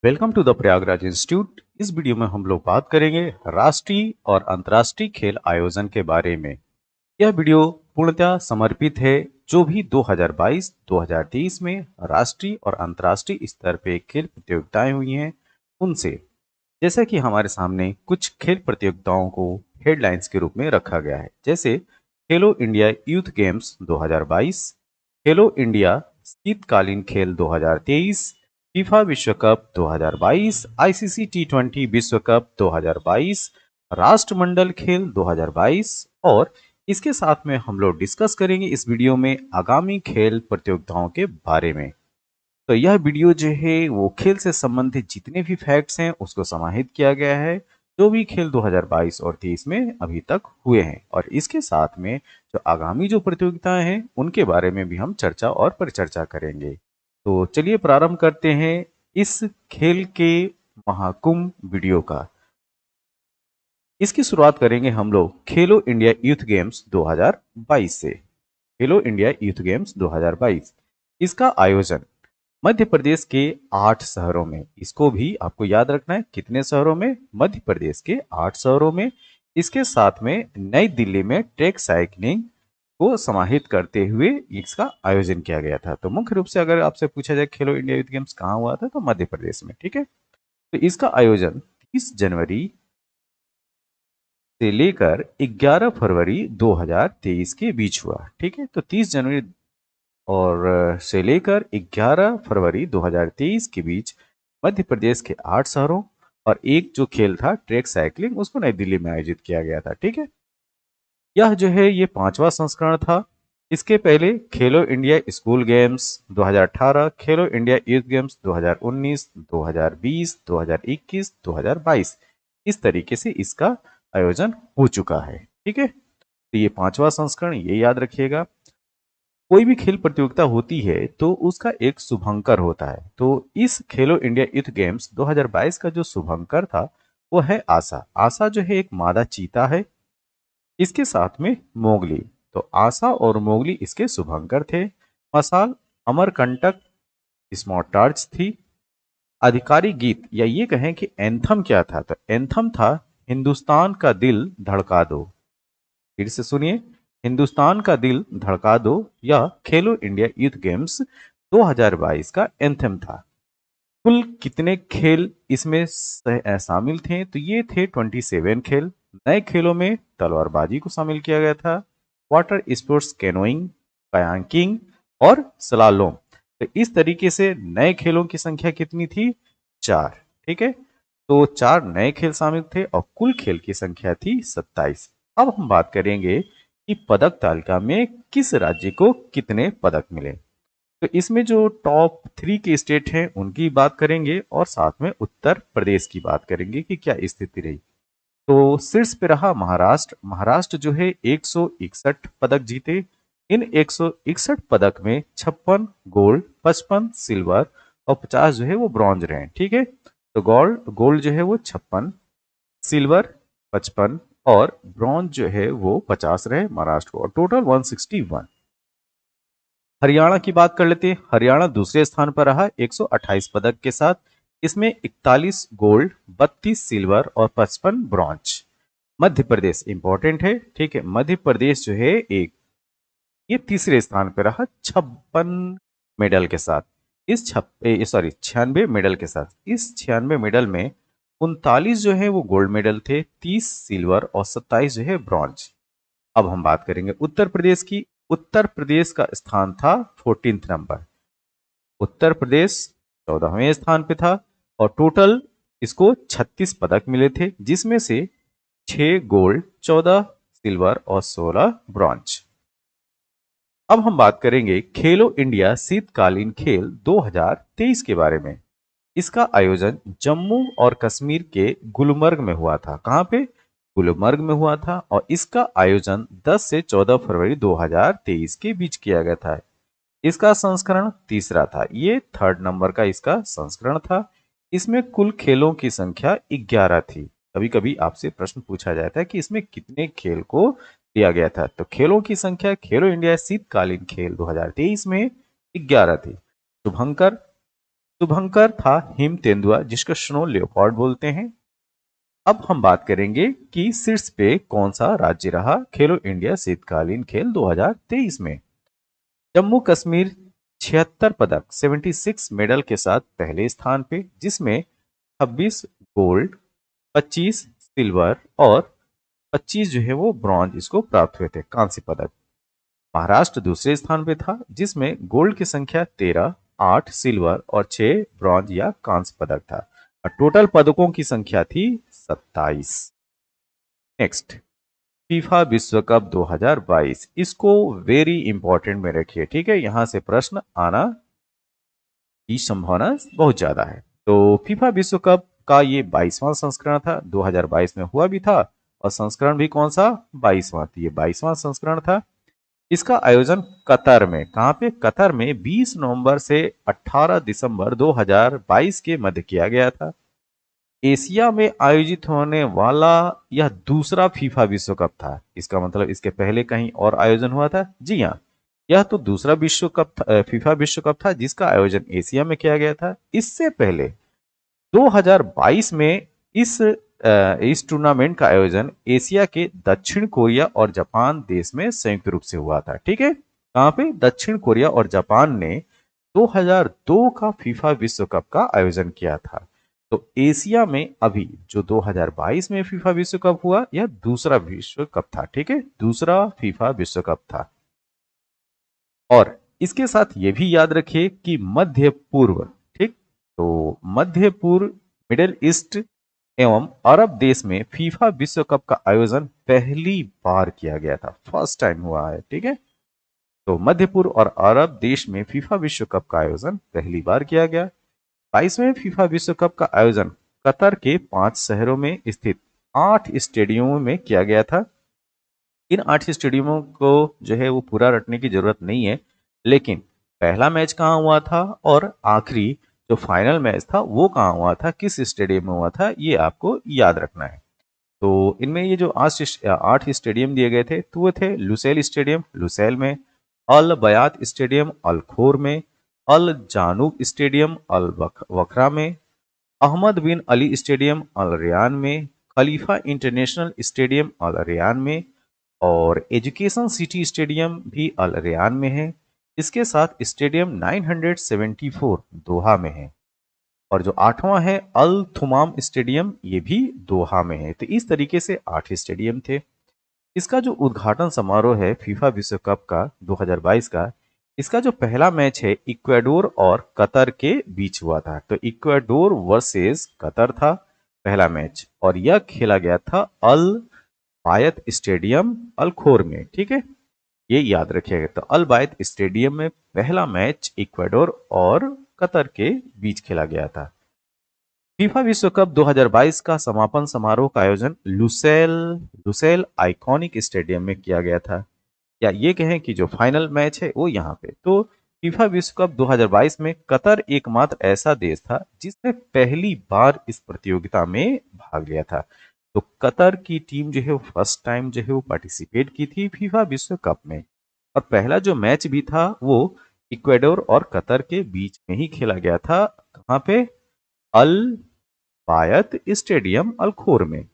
Welcome to the Prayagraj institute. इस video में हम लोग बात करेंगे राष्ट्रीय और अंतर्राष्ट्रीय खेल आयोजन के बारे में। यह वीडियो पूर्णतः समर्पित है जो भी 2022-2023 में राष्ट्रीय और अंतर्राष्ट्रीय स्तर पे खेल प्रतियोगिताएं हुई हैं उनसे। जैसा कि हमारे सामने कुछ खेल प्रतियोगिताओं को हेडलाइंस के रूप में रखा गया है, जैसे खेलो इंडिया यूथ गेम्स 2022, खेलो इंडिया शीतकालीन खेल 2023, फीफा विश्व कप 2022, आईसीसी टी20 विश्व कप 2022, राष्ट्रमंडल खेल 2022 और इसके साथ में हम लोग डिस्कस करेंगे इस वीडियो में आगामी खेल प्रतियोगिताओं के बारे में। तो यह वीडियो जो है वो खेल से संबंधित जितने भी फैक्ट्स हैं उसको समाहित किया गया है, जो भी खेल 2022 और 23 में अभी तक हुए हैं, और इसके साथ में जो आगामी जो प्रतियोगिताएं हैं उनके बारे में भी हम चर्चा और परिचर्चा करेंगे। तो चलिए प्रारंभ करते हैं इस खेल के महाकुंभ वीडियो का। इसकी शुरुआत करेंगे हम लोग खेलो इंडिया यूथ गेम्स 2022 से। खेलो इंडिया यूथ गेम्स 2022 इसका आयोजन मध्य प्रदेश के 8 शहरों में, इसको भी आपको याद रखना है कितने शहरों में, मध्य प्रदेश के 8 शहरों में। इसके साथ में नई दिल्ली में ट्रैक साइकिलिंग को समाहित करते हुए इसका आयोजन किया गया था। तो मुख्य रूप से अगर आपसे पूछा जाए खेलो इंडिया यूथ गेम्स कहाँ हुआ था, तो मध्य प्रदेश में। ठीक है, तो इसका आयोजन 30 जनवरी से लेकर 11 फरवरी 2023 के बीच हुआ। ठीक है, तो 30 जनवरी और से लेकर 11 फरवरी 2023 के बीच मध्य प्रदेश के 8 शहरों और एक जो खेल था ट्रैक साइकिलिंग, उसको नई दिल्ली में आयोजित किया गया था। ठीक है, यह जो है ये 5वां संस्करण था। इसके पहले खेलो इंडिया स्कूल गेम्स 2018, खेलो इंडिया यूथ गेम्स 2019, 2020, 2021, 2022 इस तरीके से इसका आयोजन हो चुका है। ठीक है, तो ये 5वां संस्करण, ये याद रखिएगा। कोई भी खेल प्रतियोगिता होती है तो उसका एक शुभंकर होता है। तो इस खेलो इंडिया यूथ गेम्स 2022 का जो शुभंकर था वो है आशा। आशा जो है एक मादा चीता है, इसके साथ में मोगली। तो आशा और मोगली इसके शुभंकर थे। मसाल, अमरकंटक, स्मॉट टार्च थी। आधिकारिक गीत या ये कहें कि एंथम क्या था, तो एंथम था हिंदुस्तान का दिल धड़का दो। फिर से सुनिए, हिंदुस्तान का दिल धड़का दो या खेलो इंडिया यूथ गेम्स 2022 का एंथम था। कुल कितने खेल इसमें शामिल थे, तो ये थे 27 खेल। नए खेलों में तलवारबाजी को शामिल किया गया था, वाटर स्पोर्ट्स, कैनोइंग, कयाकिंग और स्लालोम। तो इस तरीके से नए खेलों की संख्या कितनी थी, 4। ठीक है, तो 4 नए खेल शामिल थे और कुल खेल की संख्या थी 27। अब हम बात करेंगे कि पदक तालिका में किस राज्य को कितने पदक मिले। तो इसमें जो टॉप 3 के स्टेट हैं उनकी बात करेंगे और साथ में उत्तर प्रदेश की बात करेंगे कि क्या स्थिति रही। तो शीर्ष पे रहा महाराष्ट्र। महाराष्ट्र जो है 161 पदक जीते। इन 161 पदक में 56 गोल्ड, 55 सिल्वर और 50 जो है वो ब्रॉन्ज रहे। ठीक है, तो गोल्ड गोल्ड जो है वो 56, सिल्वर 55 और ब्रॉन्ज जो है वो 50 रहे महाराष्ट्र को, और टोटल 161। हरियाणा की बात कर लेते हैं। हरियाणा दूसरे स्थान पर रहा 128 पदक के साथ। इसमें 41 गोल्ड, 32 सिल्वर और 55 ब्रॉन्ज। मध्य प्रदेश इंपॉर्टेंट है। ठीक है, मध्य प्रदेश जो है ये तीसरे स्थान पर रहा 56 मेडल के साथ। इस 96 मेडल के साथ, इस 96 मेडल में 39 जो है वो गोल्ड मेडल थे, 30 सिल्वर और 27 जो है ब्रॉन्ज। अब हम बात करेंगे उत्तर प्रदेश की। उत्तर प्रदेश का स्थान था 14th नंबर। उत्तर प्रदेश 14वें स्थान पे था और टोटल इसको 36 पदक मिले थे, जिसमें से 6 गोल्ड, 14 सिल्वर और 16 ब्रॉन्ज। अब हम बात करेंगे खेलो इंडिया शीतकालीन खेल 2023 के बारे में। इसका आयोजन जम्मू और कश्मीर के गुलमर्ग में हुआ था। कहां पे, गुलमर्ग में हुआ था, और इसका आयोजन 10 से 14 फरवरी 2023 के बीच किया गया था। इसका संस्करण तीसरा था, ये 3rd नंबर का इसका संस्करण था। इसमें कुल खेलों की संख्या 11 थी। कभी कभी आपसे प्रश्न पूछा जाता है कि इसमें कितने खेल को लिया गया था, तो खेलों की संख्या खेलो इंडिया शीतकालीन खेल 2023 में 11 थी। शुभंकर शुभंकर था हिम तेंदुआ जिसको स्नो लेपर्ड बोलते हैं। अब हम बात करेंगे कि शीर्ष पे कौन सा राज्य रहा खेलो इंडिया शीतकालीन खेल 2023 में। जम्मू कश्मीर 76 पदक 76 मेडल के साथ पहले स्थान पे, जिसमें 26 गोल्ड, 25 सिल्वर और 25 जो है वो ब्रॉन्ज इसको प्राप्त हुए थे, कांस्य पदक। महाराष्ट्र दूसरे स्थान पे था जिसमें गोल्ड की संख्या 13, 8 सिल्वर और 6 ब्रॉन्ज या कांस्य पदक था और टोटल पदकों की संख्या थी 27। नेक्स्ट, फीफा विश्व कप 2022, इसको वेरी इंपॉर्टेंट में रखिए, ठीक है, यहां से प्रश्न आना की संभावना बहुत ज्यादा है। तो फीफा विश्व कप का ये 22वां संस्करण था, 2022 में हुआ भी था और संस्करण भी कौन सा, 22वां, तो ये 22वां संस्करण था। इसका आयोजन कतर में, कहां पे, कतर में 20 नवंबर से 18 दिसंबर 2022 के मध्य किया गया था। एशिया में आयोजित होने वाला यह दूसरा फीफा विश्व कप था। इसका मतलब इसके पहले कहीं और आयोजन हुआ था? जी हाँ, यह तो दूसरा विश्व कप फीफा विश्व कप था जिसका आयोजन एशिया में किया गया था। इससे पहले 2022 में इस टूर्नामेंट का आयोजन एशिया के दक्षिण कोरिया और जापान देश में संयुक्त रूप से हुआ था, ठीक है। कहां पे? दक्षिण कोरिया और जापान ने 2002 का फीफा विश्व कप का आयोजन किया था। तो एशिया में अभी जो 2022 में फीफा विश्व कप हुआ, यह दूसरा विश्व कप था, ठीक है, दूसरा फीफा विश्व कप था। और इसके साथ ये भी याद रखिए कि मध्य पूर्व, ठीक, तो मध्य पूर्व, मिडिल ईस्ट एवं अरब देश में फीफा विश्व कप का आयोजन पहली बार किया गया था, फर्स्ट टाइम हुआ है, ठीक है। तो मध्य पूर्व और अरब देश में फीफा विश्व कप का आयोजन पहली बार किया गया। 22वें फीफा विश्व कप का आयोजन कतर के 5 शहरों में स्थित 8 स्टेडियमों में किया गया था। इन 8 स्टेडियमों को जो है वो पूरा रटने की जरूरत नहीं है, लेकिन पहला मैच कहाँ हुआ था और आखिरी जो फाइनल मैच था वो कहाँ हुआ था, किस स्टेडियम में हुआ था, ये आपको याद रखना है। तो इनमें ये जो 8 स्टेडियम दिए गए थे, तो वो थे लुसेल स्टेडियम लुसेल में, अल बयात स्टेडियम अल खोर में, अल जानूब स्टेडियम अल वखरा में, अहमद बिन अली स्टेडियम अल रियान में, खलीफा इंटरनेशनल स्टेडियम अल रियान में और एजुकेशन सिटी स्टेडियम भी अल रियान में है। इसके साथ स्टेडियम 974 दोहा में है और जो 8वां है अल थुमाम स्टेडियम, ये भी दोहा में है। तो इस तरीके से 8 स्टेडियम थे। इसका जो उद्घाटन समारोह है फीफा विश्व कप का 2022 का, इसका जो पहला मैच है इक्वाडोर और कतर के बीच हुआ था। तो इक्वाडोर वर्सेस कतर था पहला मैच और यह खेला गया था अल बायत स्टेडियम अल खोर में, ठीक है, ये याद रखिएगा। तो अल बायत स्टेडियम में पहला मैच इक्वाडोर और कतर के बीच खेला गया था। फीफा विश्व कप 2022 का समापन समारोह का आयोजन लुसेल लुसेल आइकॉनिक स्टेडियम में किया गया था, या ये कहें कि जो फाइनल मैच है वो यहाँ पे। तो फीफा विश्व कप 2022 में कतर एकमात्र ऐसा देश था जिसने पहली बार इस प्रतियोगिता में भाग लिया था। तो कतर की टीम जो है वो फर्स्ट टाइम जो है वो पार्टिसिपेट की थी फीफा विश्व कप में और पहला जो मैच भी था वो इक्वाडोर और कतर के बीच में ही खेला गया था। कहाँ पे? अल बायत स्टेडियम अल खोर में।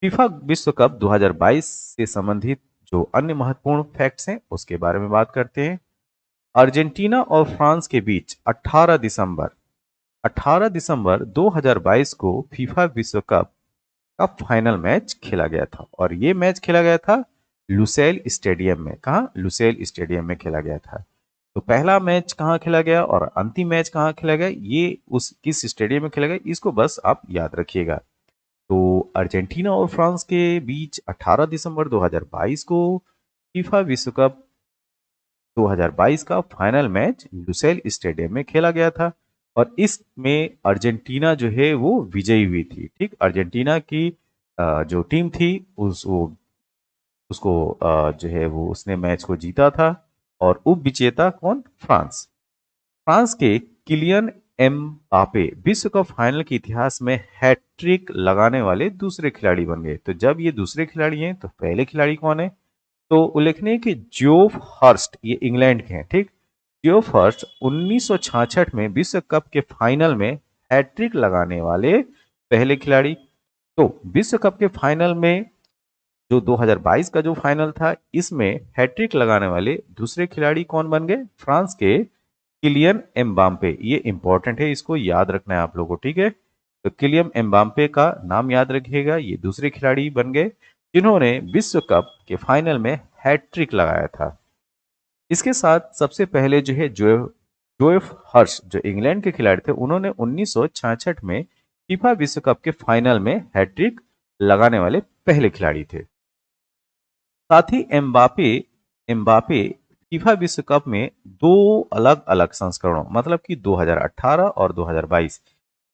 फीफा विश्व कप 2022 से संबंधित जो अन्य महत्वपूर्ण फैक्ट्स हैं उसके बारे में बात करते हैं। अर्जेंटीना और फ्रांस के बीच 18 दिसंबर 2022 को फीफा विश्व कप का फाइनल मैच खेला गया था और ये मैच खेला गया था लुसेल स्टेडियम में। कहा? लुसेल स्टेडियम में खेला गया था। तो पहला मैच कहाँ खेला गया और अंतिम मैच कहाँ खेला गया, ये उस किस स्टेडियम में खेला गया, इसको बस आप याद रखिएगा। तो अर्जेंटीना और फ्रांस के बीच 18 दिसंबर 2022 को फीफा विश्व कप 2022 का फाइनल मैच लुसेल स्टेडियम में खेला गया था और इसमें अर्जेंटीना जो है वो विजयी हुई थी, ठीक। अर्जेंटीना की जो टीम थी उसको जो है वो उसने मैच को जीता था और उप विजेता कौन? फ्रांस। फ्रांस के किलियन एम्बापे विश्व कप फाइनल के इतिहास में हैट्रिक लगाने वाले दूसरे खिलाड़ी बन गए। तो जब ये दूसरे खिलाड़ी हैं तो पहले खिलाड़ी कौन है? तो उल्लेखनीय कि जोफ हर्स्ट, ये इंग्लैंड के हैं, ठीक। जियोफ हर्स्ट 1966 में विश्व कप के फाइनल में हैट्रिक लगाने वाले पहले खिलाड़ी। तो विश्व कप के फाइनल में जो 2022 का जो फाइनल था, इसमें हैट्रिक लगाने वाले दूसरे खिलाड़ी कौन बन गए? फ्रांस के किलियन एम्बाप्पे। ये इंपॉर्टेंट है, इसको याद रखना है आप लोगों को, ठीक है। तो किलियन एम्बाप्पे का नाम याद रखिएगा। ये दूसरे खिलाड़ी बन गए जिन्होंने विश्व कप के फाइनल में हैट्रिक लगाया था। इसके साथ सबसे पहले जो है जोएफ हर्ष, जो इंग्लैंड के खिलाड़ी थे, उन्होंने 1966 में फीफा विश्व कप के फाइनल में हैट्रिक लगाने वाले पहले खिलाड़ी थे। साथ ही एम्बापे एम्बापे फीफा विश्व कप में दो अलग अलग संस्करणों, मतलब कि 2018 और 2022,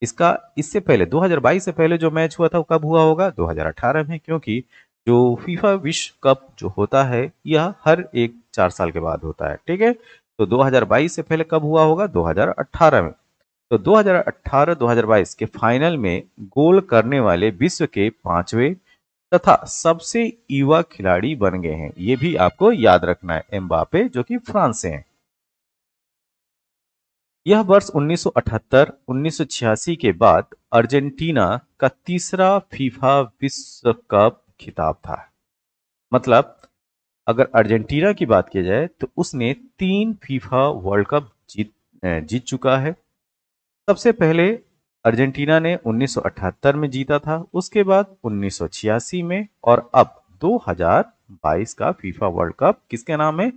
इसका इससे पहले 2022 से पहले जो मैच हुआ था वो कब हुआ होगा? 2018 में, क्योंकि जो फीफा विश्व कप जो होता है यह हर एक 4 साल के बाद होता है, ठीक है। तो 2022 से पहले कब हुआ होगा? 2018 में। तो 2018-2022 के फाइनल में गोल करने वाले विश्व के 5वें तथा सबसे युवा खिलाड़ी बन गए हैं। ये भी आपको याद रखना है, एम्बापे जो कि फ्रांस से हैं। यह वर्ष 1978-1986 के बाद अर्जेंटीना का तीसरा फीफा विश्व कप खिताब था। मतलब अगर अर्जेंटीना की बात की जाए तो उसने 3 फीफा वर्ल्ड कप जीत चुका है। सबसे पहले अर्जेंटीना ने 1978 में जीता था, उसके बाद 1986 में, और अब 2022 का फीफा वर्ल्ड कप किसके नाम है?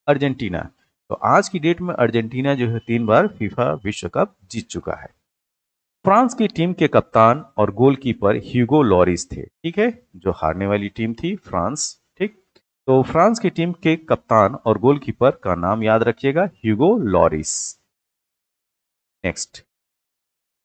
अर्जेंटीना। तो आज की डेट में अर्जेंटीना जो है 3 बार फीफा विश्व कप जीत चुका है। फ्रांस की टीम के कप्तान और गोलकीपर ह्यूगो लॉरिस थे, ठीक है, जो हारने वाली टीम थी फ्रांस, ठीक। तो फ्रांस की टीम के कप्तान और गोलकीपर का नाम याद रखिएगा, ह्यूगो लॉरिस। नेक्स्ट,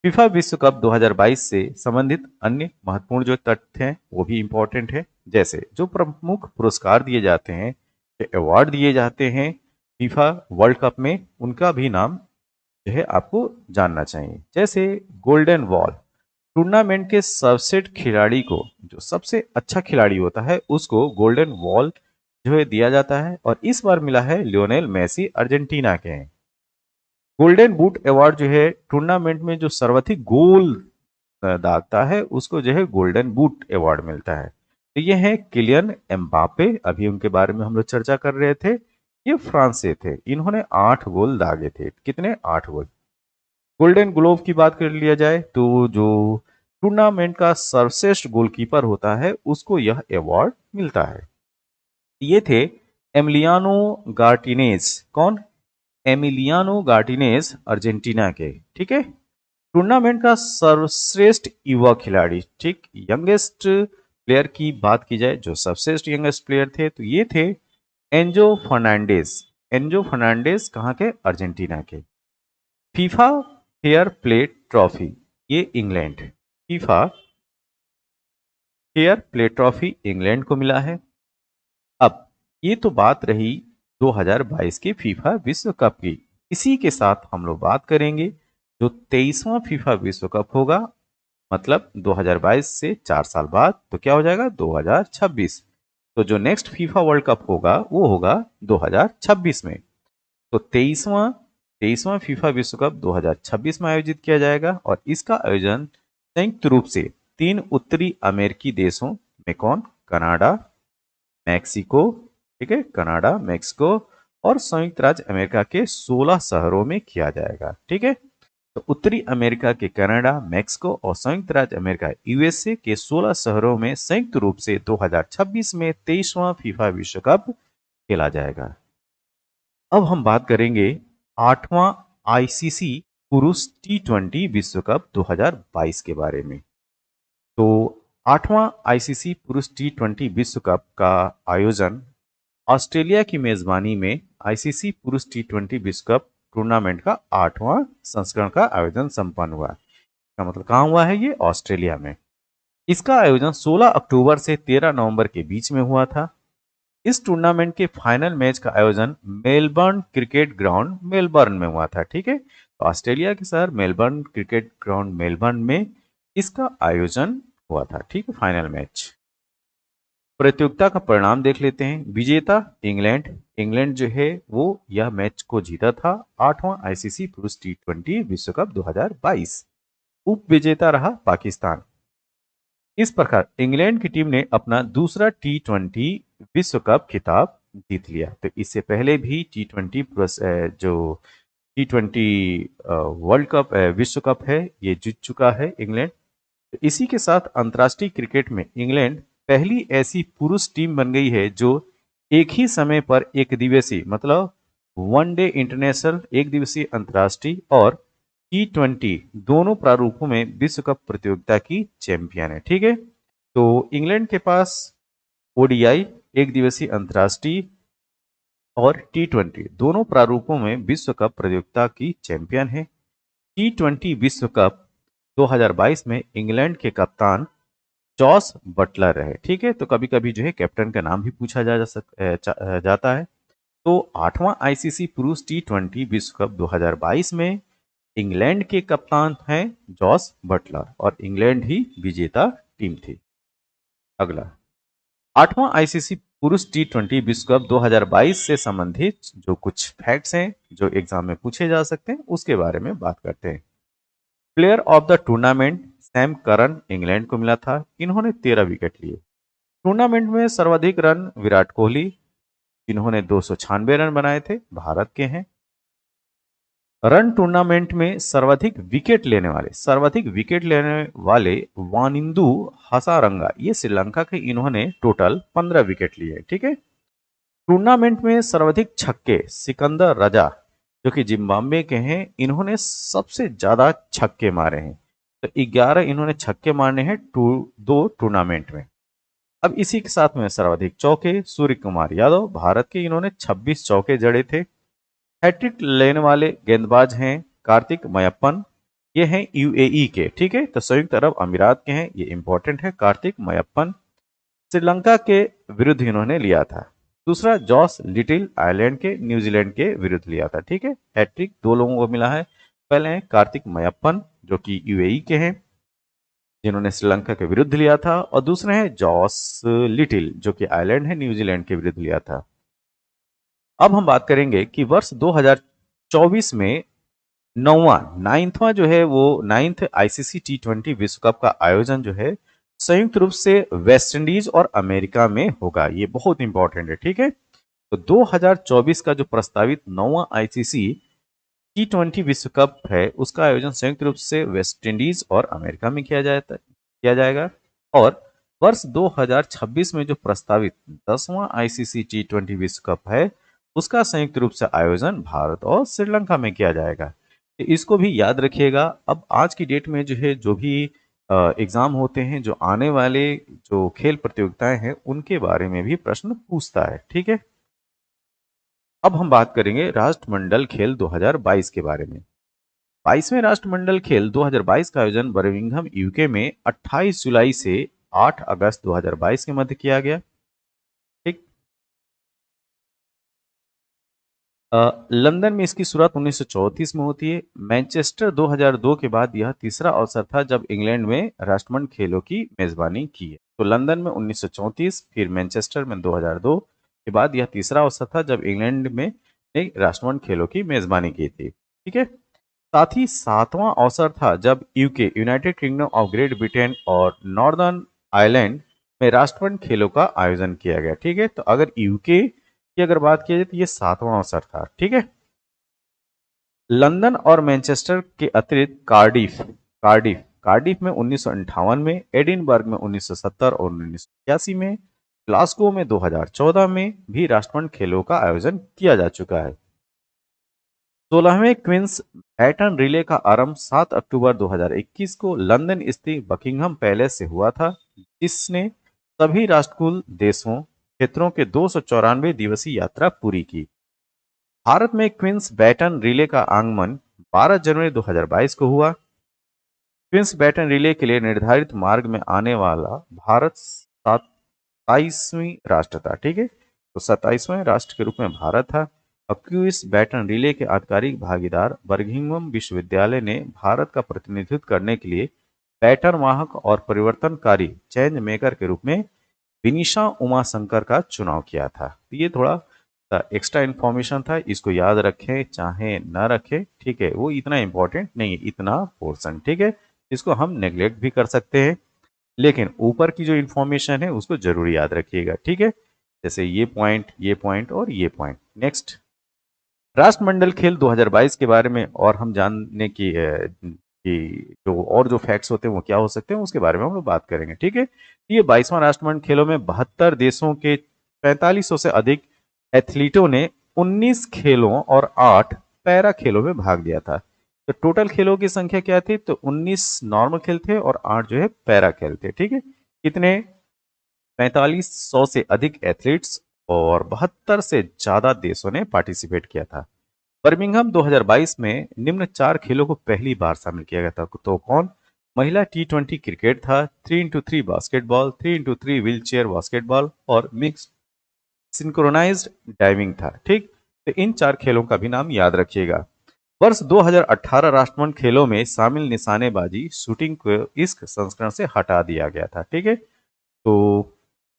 फीफा विश्व कप 2022 से संबंधित अन्य महत्वपूर्ण जो तथ्य हैं वो भी इंपॉर्टेंट है। जैसे जो प्रमुख पुरस्कार दिए जाते हैं, जो अवार्ड दिए जाते हैं फीफा वर्ल्ड कप में, उनका भी नाम जो है आपको जानना चाहिए। जैसे गोल्डन बॉल, टूर्नामेंट के सर्वश्रेष्ठ खिलाड़ी को, जो सबसे अच्छा खिलाड़ी होता है उसको गोल्डन बॉल जो है दिया जाता है, और इस बार मिला है लियोनेल मेसी, अर्जेंटीना के हैं। गोल्डन बूट अवार्ड जो है टूर्नामेंट में जो सर्वाधिक गोल दागता है उसको जो है गोल्डन बूट अवार्ड मिलता है। तो ये है किलियन एम्बापे, अभी उनके बारे में हम लोग चर्चा कर रहे थे। ये फ्रांस से थे, इन्होंने 8 गोल दागे थे। कितने? 8 गोल। गोल्डन ग्लोव की बात कर लिया जाए तो जो टूर्नामेंट का सर्वश्रेष्ठ गोलकीपर होता है उसको यह अवार्ड मिलता है। ये थे एमिलियानो गार्टिनेज। कौन? एमिलियानो गार्टिनेज, अर्जेंटीना के, ठीक है। टूर्नामेंट का सर्वश्रेष्ठ युवा खिलाड़ी, ठीक, यंगेस्ट प्लेयर की बात की जाए, जो सर्वश्रेष्ठ यंगेस्ट प्लेयर थे तो ये थे एंजो फर्नांडेज। एंजो फर्नांडेज कहाँ के? अर्जेंटीना के। फीफा फेयर प्ले ट्रॉफी, ये England. FIFA fair play trophy England को मिला है। अब ये तो बात रही 2022 के फीफा विश्व कप की। इसी के साथ हम लोग बात करेंगे जो 23वां फीफा विश्व कप होगा, मतलब 2022 से 4 साल बाद, तो क्या हो जाएगा? 2026। तो जो नेक्स्ट फीफा वर्ल्ड कप होगा वो होगा 2026 में। तो 23वां फीफा विश्व कप 2026 में आयोजित किया जाएगा, और इसका आयोजन संयुक्त रूप से 3 उत्तरी अमेरिकी देशों में, कौन? कनाडा, मैक्सिको, ठीक है, कनाडा, मैक्सिको और संयुक्त राज्य अमेरिका के 16 शहरों में किया जाएगा, ठीक है। तो उत्तरी अमेरिका के कनाडा, मैक्सिको और संयुक्त राज्य अमेरिका यूएसए के 16 शहरों में संयुक्त रूप से 2026 में 23वां फीफा विश्व कप खेला जाएगा। अब हम बात करेंगे 8वां आईसीसी पुरुष टी20 विश्व कप 2022 के बारे में। तो 8वां आईसीसी पुरुष टी20 विश्व कप का आयोजन ऑस्ट्रेलिया की मेजबानी में आईसीसी पुरुष टी20 विश्व कप टूर्नामेंट का 8वां संस्करण का आयोजन संपन्न हुआ। इसका मतलब कहाँ हुआ है? ये ऑस्ट्रेलिया में। इसका आयोजन 16 अक्टूबर से 13 नवंबर के बीच में हुआ था। इस टूर्नामेंट के फाइनल मैच का आयोजन मेलबर्न क्रिकेट ग्राउंड मेलबर्न में हुआ था, ठीक है। तो ऑस्ट्रेलिया के शहर मेलबर्न क्रिकेट ग्राउंड मेलबर्न में इसका आयोजन हुआ था, ठीक है, फाइनल मैच। प्रतियोगिता का परिणाम देख लेते हैं। विजेता इंग्लैंड, इंग्लैंड जो है वो यह मैच को जीता था। 8वां आईसीसी पुरुष टी20 विश्व कप 2022। उप विजेता रहा पाकिस्तान। इस प्रकार इंग्लैंड की टीम ने अपना दूसरा टी20 विश्व कप खिताब जीत लिया। तो इससे पहले भी टी20 जो टी20 वर्ल्ड कप विश्व कप है ये जीत चुका है इंग्लैंड। तो इसी के साथ अंतर्राष्ट्रीय क्रिकेट में इंग्लैंड पहली ऐसी पुरुष टीम बन गई है जो एक ही समय पर एक दिवसीय मतलब वनडे इंटरनेशनल, एक दिवसीय अंतर्राष्ट्रीय और टी20 दोनों प्रारूपों में विश्व कप प्रतियोगिता की चैंपियन है। ठीक है, तो इंग्लैंड के पास ओडीआई, एक दिवसीय अंतर्राष्ट्रीय और टी20 दोनों प्रारूपों में विश्व कप प्रतियोगिता की चैंपियन है। टी20 विश्व कप 2022 में इंग्लैंड के कप्तान जॉस बटलर रहे। ठीक है, तो कभी कभी जो है कैप्टन का नाम भी पूछा जाता है। तो 8वां आईसीसी पुरुष टी20 विश्व कप 2022 में इंग्लैंड के कप्तान हैं जॉस बटलर और इंग्लैंड ही विजेता टीम थी। अगला 8वां आईसीसी पुरुष टी20 विश्व कप 2022 से संबंधित जो कुछ फैक्ट्स हैं जो एग्जाम में पूछे जा सकते हैं उसके बारे में बात करते हैं। Player of the tournament Sam Curran England को मिला था। इन्होंने 13 विकेट लिए। टूर्नामेंट में सर्वाधिक रन विराट कोहली, जिन्होंने 296 रन बनाए थे, भारत के हैं। रन टूर्नामेंट में सर्वाधिक विकेट लेने वाले वानिंदु हसारंगा, ये श्रीलंका के, इन्होंने टोटल 15 विकेट लिए। ठीक है, टूर्नामेंट में सर्वाधिक छक्के सिकंदर रजा, जो कि जिम्बाब्वे के हैं, इन्होंने सबसे ज्यादा छक्के मारे हैं। तो 11 इन्होंने छक्के मारने हैं दो टूर्नामेंट में। अब इसी के साथ में सर्वाधिक चौके सूर्य कुमार यादव, भारत के, इन्होंने 26 चौके जड़े थे। हैट्रिक लेने वाले गेंदबाज हैं कार्तिक मयप्पन, ये हैं यूएई के। ठीक है, तो संयुक्त अरब अमीरात के हैं, ये इंपॉर्टेंट है। कार्तिक मयप्पन श्रीलंका के विरुद्ध इन्होंने लिया था। दूसरा जॉस लिटिल आयरलैंड के, न्यूजीलैंड के विरुद्ध लिया था। ठीक है, हैट्रिक 2 लोगों को मिला है। पहले हैं कार्तिक मयप्पन जो कि यूएई के हैं, जिन्होंने श्रीलंका के विरुद्ध लिया था, और दूसरे हैं जॉस लिटिल जो कि आयरलैंड है, न्यूजीलैंड के विरुद्ध लिया था। अब हम बात करेंगे कि वर्ष 2024 में नाइन्थवा जो है वो नाइन्थ आईसीसी टी20 विश्व कप का आयोजन जो है संयुक्त रूप से वेस्ट इंडीज और अमेरिका में होगा। ये बहुत इंपॉर्टेंट है। ठीक है, तो 2024 का जो प्रस्तावित 9वां आईसीसी टी20 विश्व कप है उसका आयोजन संयुक्त रूप से वेस्ट इंडीज और अमेरिका में किया जाएगा। और वर्ष 2026 में जो प्रस्तावित 10वां आईसीसी टी20 विश्व कप है उसका संयुक्त रूप से आयोजन भारत और श्रीलंका में किया जाएगा। तो इसको भी याद रखिएगा। अब आज की डेट में जो है जो भी एग्जाम होते हैं, जो आने वाले जो खेल प्रतियोगिताएं हैं उनके बारे में भी प्रश्न पूछता है। ठीक है, अब हम बात करेंगे राष्ट्रमंडल खेल 2022 के बारे में। 22वें राष्ट्रमंडल खेल 2022 का आयोजन बर्मिंघम यूके में 28 जुलाई से 8 अगस्त 2022 के मध्य किया गया। ठीक, लंदन में इसकी शुरुआत 1934 में होती है। मैनचेस्टर 2002 के बाद यह तीसरा अवसर था जब इंग्लैंड में राष्ट्रमंडल खेलों की मेजबानी की है। तो लंदन में 1934, फिर मैनचेस्टर में 2002 के बाद यह तीसरा अवसर था जब इंग्लैंड में ने राष्ट्रमंडल खेलों की मेजबानी की थी। ठीक है, साथ ही 7वां अवसर था जब UK, United kingdom of great Britain और नॉर्दर्न आयरलैंड में राष्ट्रमंडल खेलों का आयोजन किया गया। ठीक है, तो अगर यूके की अगर बात की जाए तो ये 7वां अवसर था। ठीक है, लंदन और मैनचेस्टर के अतिरिक्त कार्डिफ में 1958 में, एडिनबर्ग में 1970 और 1981 में, ग्लासगो में 2014 में भी राष्ट्रमंडल खेलों का आयोजन किया जा चुका है। 16वें क्वींस बैटन रिले का आरंभ 7 अक्टूबर 2021 को लंदन स्थित बकिंघम पैलेस से हुआ था, जिसने सभी राष्ट्रकुल देशों क्षेत्रों के 294 दिवसीय यात्रा पूरी की। भारत में क्वींस बैटन रिले का आगमन 12 जनवरी 2022 को हुआ। क्वींस बैटन रिले के लिए निर्धारित मार्ग में आने वाला भारत 27वीं राष्ट्र था। ठीक है, तो 27वें राष्ट्र के रूप में भारत था। और क्वींस बैटन रिले के आधिकारिक भागीदार बर्मिंघम विश्वविद्यालय ने भारत का प्रतिनिधित्व करने के लिए बैटन वाहक और परिवर्तनकारी चेंज मेकर के रूप में विनीशा उमाशंकर का चुनाव किया था। तो ये थोड़ा एक्स्ट्रा इन्फॉर्मेशन था, इसको याद रखें चाहे ना रखें, ठीक है, वो इतना इंपॉर्टेंट नहीं है, इतना पोर्शन, ठीक है, इसको हम नेग्लेक्ट भी कर सकते हैं, लेकिन ऊपर की जो इन्फॉर्मेशन है उसको जरूर याद रखिएगा, ठीक है, जैसे ये पॉइंट और ये पॉइंट। नेक्स्ट, राष्ट्रमंडल खेल 2022 के बारे में और हम जानने की जो और जो फैक्ट्स होते हैं वो क्या हो सकते हैं उसके बारे में हम लोग बात करेंगे, ठीक है। ये 22वां राष्ट्रमंडल खेलों में 72 देशों के 4500 से अधिक एथलीटों ने 19 खेलों और 8 पैरा खेलों में भाग लिया था। तो टोटल खेलों की संख्या क्या थी, तो 19 नॉर्मल खेल थे और 8 जो है पैरा खेल थे, ठीक है। कितने, 4500 से अधिक एथलीट्स और 72 से ज्यादा देशों ने पार्टिसिपेट किया था। बर्मिंघम 2022 में निम्न 4 खेलों को पहली बार शामिल किया गया था, तो कौन, महिला T20 क्रिकेट था, 3x3 basketball, 3x3 wheelchair basketball और मिक्स्ड सिंक्रोनाइज्ड डाइविंग था, ठीक। तो इन 4 खेलों का भी नाम याद रखिएगा। वर्ष 2018 राष्ट्रमंडल खेलों में शामिल निशानेबाजी शूटिंग को इस संस्करण से हटा दिया गया था, ठीक है। तो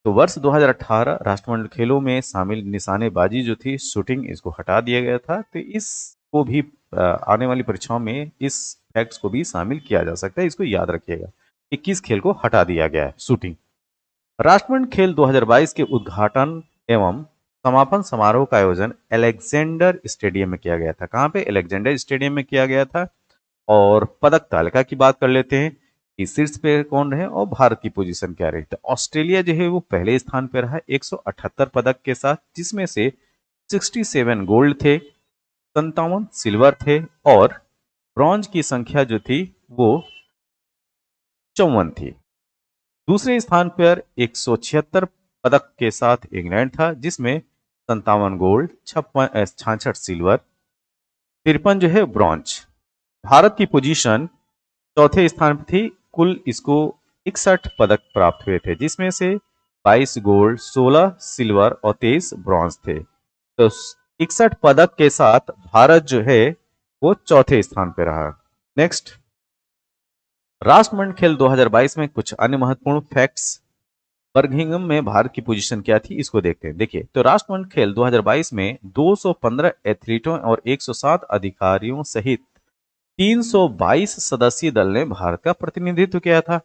वर्ष 2018 राष्ट्रमंडल खेलों में शामिल निशानेबाजी जो थी शूटिंग, इसको हटा दिया गया था। तो इसको भी आने वाली परीक्षाओं में इस फैक्ट्स को भी शामिल किया जा सकता है, इसको याद रखिएगा कि किस खेल को हटा दिया गया है, शूटिंग। राष्ट्रमंडल खेल 2022 के उद्घाटन एवं समापन समारोह का आयोजन अलेक्जेंडर स्टेडियम में किया गया था। कहाँ पे, अलेक्जेंडर स्टेडियम में किया गया था। और पदक तालिका की बात कर लेते हैं कि शीर्ष पे कौन रहे और भारत की पोजीशन क्या रही। तो ऑस्ट्रेलिया जो है वो पहले स्थान पे रहा 178 पदक के साथ, जिसमें से 67 गोल्ड थे, 57 सिल्वर थे और ब्रॉन्ज की संख्या जो थी वो 54 थी। दूसरे स्थान पर 176 पदक के साथ इंग्लैंड था, जिसमें 57 गोल्ड, 66 सिल्वर, 53 जो है ब्रॉन्ज। भारत की पोजीशन चौथे स्थान पर थी, कुल इसको 61 पदक प्राप्त हुए थे, जिसमें से 22 गोल्ड, 16 सिल्वर और 23 ब्रॉन्ज थे। तो 61 पदक के साथ भारत जो है वो चौथे स्थान पर रहा। नेक्स्ट, राष्ट्रमंडल खेल 2022 में कुछ अन्य महत्वपूर्ण फैक्ट्स। बर्मिंघम में भारत की पोजीशन क्या थी, इसको देखते हैं। देखिए, तो राष्ट्रमंडल खेल 2022 में 215 एथलीटों और 107 अधिकारियों सहित 322 सदस्यीय दल ने भारत का प्रतिनिधित्व किया था।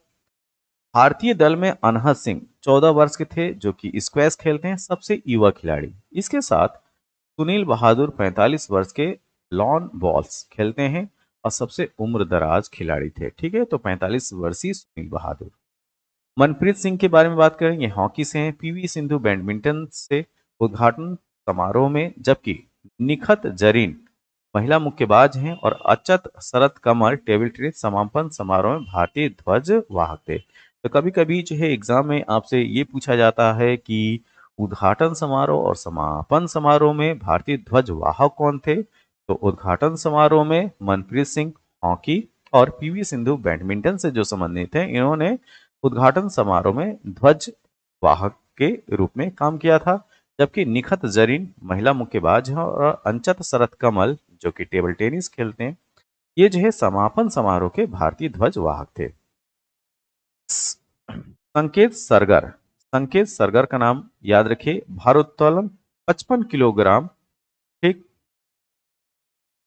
भारतीय दल में अनहद सिंह 14 वर्ष के थे, जो कि स्क्वैश खेलते हैं, सबसे युवा खिलाड़ी। इसके साथ सुनील बहादुर 45 वर्ष के लॉन बॉल्स खेलते हैं और सबसे उम्र दराज खिलाड़ी थे, ठीक है। तो 45 वर्षीय सुनील बहादुर। मनप्रीत सिंह के बारे में बात करेंगे, हॉकी से हैं, पीवी सिंधु बैडमिंटन से उद्घाटन समारोह में, जबकि निखत जरीन महिला मुक्केबाज हैं और अचत शरत कमल टेबल टेनिस समापन समारोह में भारतीय ध्वज वाहक थे। तो कभी कभी जो है एग्जाम में आपसे ये पूछा जाता है कि उद्घाटन समारोह और समापन समारोह में भारतीय ध्वज वाहक कौन थे। तो उद्घाटन समारोह में मनप्रीत सिंह हॉकी और पीवी सिंधु बैडमिंटन से जो संबंधित हैं, इन्होंने उद्घाटन समारोह में ध्वज वाहक के रूप में काम किया था। जबकि निखत जरीन महिला मुक्केबाज हैं और अंचत शरत कमल जो कि टेबल टेनिस खेलते हैं, ये जो है समापन समारोह के भारतीय ध्वज वाहक थे। संकेत सरगर का नाम याद रखिए। भारोत्तोलन 55 किलोग्राम, ठीक,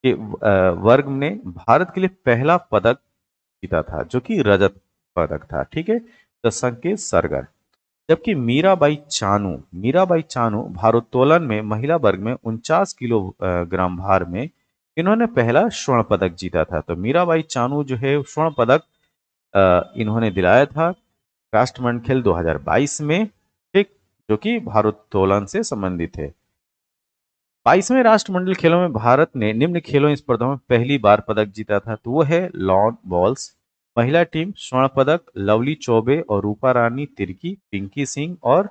के वर्ग में भारत के लिए पहला पदक जीता था, जो कि रजत पदक था, ठीक है। तो संकेत सरगर। जबकि मीराबाई चानू भारोत्तोलन में महिला वर्ग में 49 किलोग्राम भार में इन्होंने पहला स्वर्ण पदक जीता था। तो मीराबाई चानू जो है स्वर्ण पदक इन्होंने दिलाया था राष्ट्रमंडल खेल 2022 में, ठीक, जो कि भारोत्तोलन से संबंधित है। 22वें राष्ट्रमंडल खेलों में भारत ने निम्न खेलों स्पर्धाओं में पहली बार पदक जीता था, तो वो है लॉन बॉल्स। महिला टीम स्वर्ण पदक लवली चौबे और रूपा रानी तिर्की, पिंकी सिंह और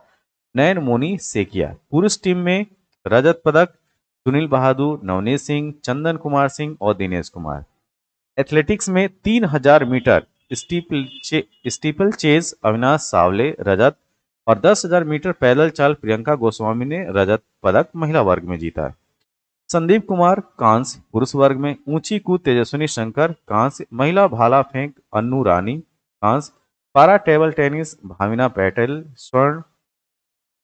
नयन मोनी सेकिया। पुरुष टीम में रजत पदक सुनील बहादुर, नवनीत सिंह, चंदन कुमार सिंह और दिनेश कुमार। एथलेटिक्स में 3000 मीटर स्टीपल चेज अविनाश सावले रजत और 10,000 मीटर पैदल चाल प्रियंका गोस्वामी ने रजत पदक महिला वर्ग में जीता। संदीप कुमार कांस्य पुरुष वर्ग में, ऊंची कूद तेजस्विनी शंकर कांस्य, महिला भाला फेंक अन्नू रानी कांस्य, पारा टेबल टेनिस भाविना पटेल स्वर्ण,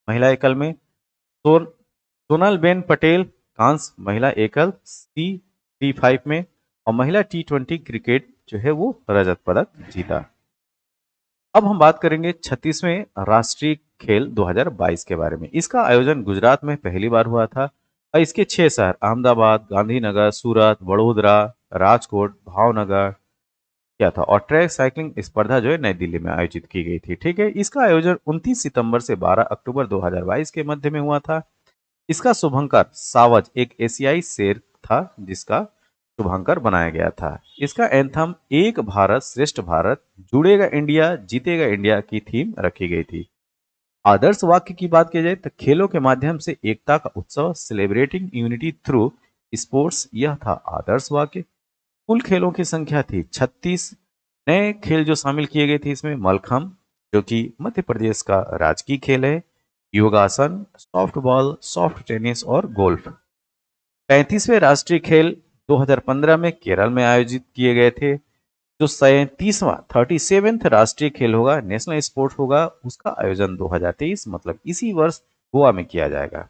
महिला एकल में सोनलबेन पटेल कांस्य महिला एकल C35 में, और महिला T20 क्रिकेट जो है वो रजत पदक जीता। अब हम बात करेंगे 36वें राष्ट्रीय खेल 2022 के बारे में। इसका आयोजन गुजरात में पहली बार हुआ था और इसके 6 शहर अहमदाबाद, गांधीनगर, सूरत, वडोदरा, राजकोट, भावनगर क्या था, और ट्रैक साइकिलिंग स्पर्धा जो है नई दिल्ली में आयोजित की गई थी। ठीक है, इसका आयोजन 29 सितंबर से 12 अक्टूबर 2022 के मध्य में हुआ था। इसका शुभंकर सावज एक एशियाई शेर था जिसका शुभंकर बनाया गया था। इसका एंथम एक भारत श्रेष्ठ भारत, जुड़ेगा इंडिया जीतेगा इंडिया की थीम रखी गई थी। आदर्श वाक्य की बात की जाए तो खेलों के माध्यम से एकता का उत्सव, सेलिब्रेटिंग यूनिटी थ्रू स्पोर्ट्स, यह था आदर्श वाक्य। कुल खेलों की संख्या थी 36। नए खेल जो शामिल किए गए थे इसमें मलखम्ब जो कि मध्य प्रदेश का राजकीय खेल है, योगासन, सॉफ्टबॉल, सॉफ्ट टेनिस और गोल्फ। 35वें राष्ट्रीय खेल 2015 में केरल में आयोजित किए गए थे। जो 37वां 37th राष्ट्रीय खेल होगा, नेशनल स्पोर्ट होगा, उसका आयोजन 2023 मतलब इसी वर्ष गोवा में किया जाएगा।